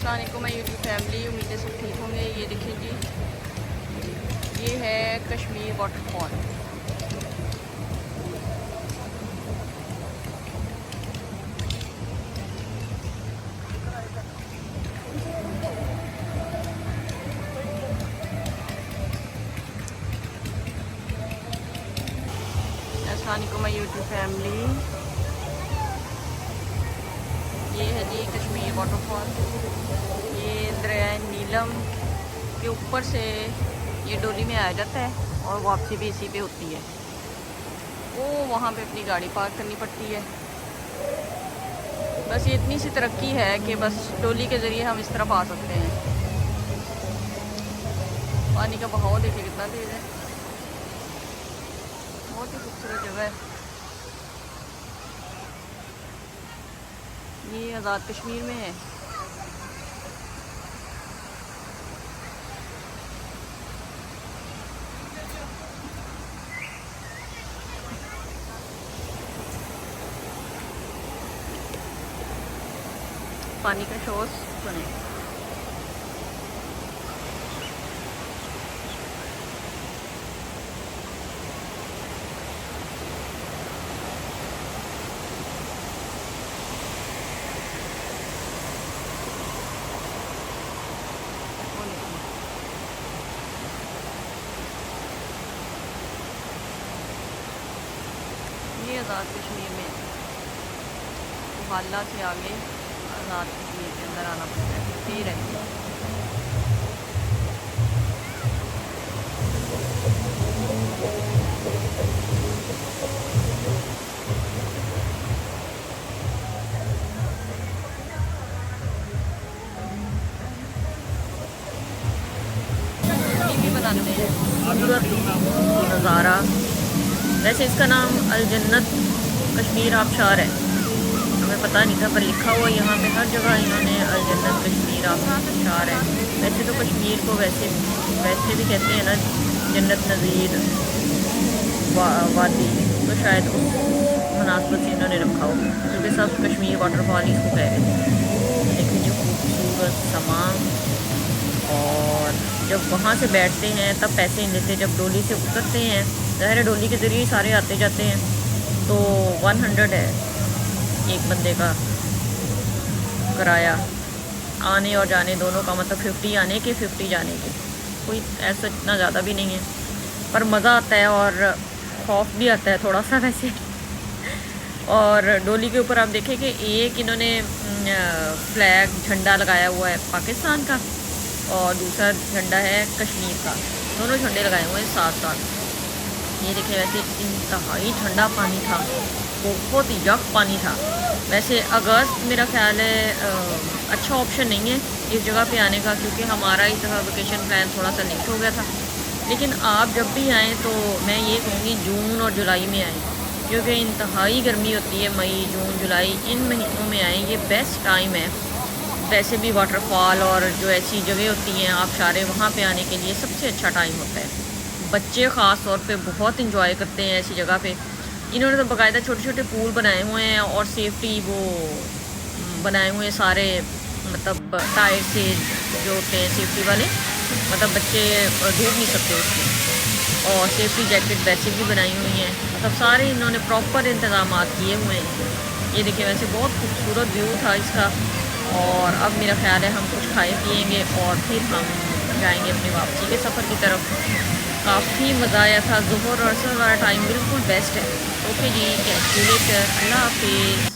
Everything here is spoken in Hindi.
अस्सलाम वालेकुम माय यूट्यूब फैमिली, उम्मीद है सब ठीक होंगे। ये देखिए जी, ये है कश्मीर वाटरफॉल। अस्सलाम वालेकुम माय यूट्यूब फैमिली, ये है जी कश्मीर वाटरफॉल। ये दरिया नीलम के ऊपर से ये डोली में आया जाता है और वापसी भी इसी पे होती है। वो वहाँ पे अपनी गाड़ी पार्क करनी पड़ती है। बस ये इतनी सी तरक्की है कि बस डोली के ज़रिए हम इस तरफ आ सकते हैं। पानी का बहाव देखिए कितना तेज़ है, बहुत ही खूबसूरत जगह है। ये आज़ाद कश्मीर में है। पानी का शोर सुने। ये आज़ाद कश्मीर में वाला से आगे आज़ाद कश्मीर के अंदर आना पड़ता है, फिर है। भी बनाते हैं नज़ारा। वैसे इसका नाम अल जन्नत कश्मीर आबशार है, हमें पता नहीं था, पर लिखा हुआ यहाँ पे हर जगह इन्होंने अल जन्नत कश्मीर आबशार है। वैसे तो कश्मीर को वैसे भी कहते हैं ना, जन्नत नज़ीर वादी, तो शायद उस मुनासबत से इन्होंने रखा हो, क्योंकि सब कश्मीर वाटरफॉल ही इसको कह रहे हैं। लेकिन जो खूबसूरत समा, और जब वहाँ से बैठते हैं तब पैसे नहीं लेते, जब डोली से उतरते हैं, ज़ाहिर है डोली के ज़रिए ही सारे आते जाते हैं, तो 100 है एक बंदे का किराया, आने और जाने दोनों का, मतलब 50 आने के 50 जाने के। कोई ऐसा इतना ज़्यादा भी नहीं है, पर मज़ा आता है और खौफ भी आता है थोड़ा सा वैसे। और डोली के ऊपर आप देखें कि एक इन्होंने फ्लैग झंडा लगाया हुआ है पाकिस्तान का, और दूसरा झंडा है कश्मीर का। दोनों झंडे लगाए हुए हैं साथ साथ। ये देखिए, वैसे इंतहाई ठंडा पानी था, बहुत ही यख पानी था। वैसे अगस्त मेरा ख्याल है अच्छा ऑप्शन नहीं है इस जगह पे आने का, क्योंकि हमारा इस दफ़ा वेकेशन प्लान थोड़ा सा लेट हो गया था। लेकिन आप जब भी आएँ तो मैं ये कहूँगी जून और जुलाई में आएँ, क्योंकि इंतहाई गर्मी होती है। मई, जून, जुलाई इन महीनों में आएँ, ये बेस्ट टाइम है। वैसे भी वाटरफॉल और जो ऐसी जगह होती हैं आबशारें, वहाँ पे आने के लिए सबसे अच्छा टाइम होता है। बच्चे ख़ास तौर पे बहुत इंजॉय करते हैं ऐसी जगह पे। इन्होंने तो बाकायदा छोटे छोटे पूल बनाए हुए हैं, और सेफ्टी वो बनाए हुए हैं सारे, मतलब टायर से जो होते हैं सेफ्टी वाले, मतलब बच्चे डूब नहीं सकते उसमें। और सेफ्टी जैकेट वैसे भी बनाई हुई हैं, मतलब सारे इन्होंने प्रॉपर इंतज़ाम किए हुए हैं। ये देखिए, वैसे बहुत खूबसूरत व्यू था इसका। और अब मेरा ख्याल है हम कुछ खाए पिएंगे और फिर हम जाएंगे अपनी वापसी के सफ़र की तरफ। काफ़ी मज़ा आया था। ज़ोहर और असर वाला टाइम बिल्कुल बेस्ट है। ओके जी, कैच यू लेटर, अल्लाह हाफिज़।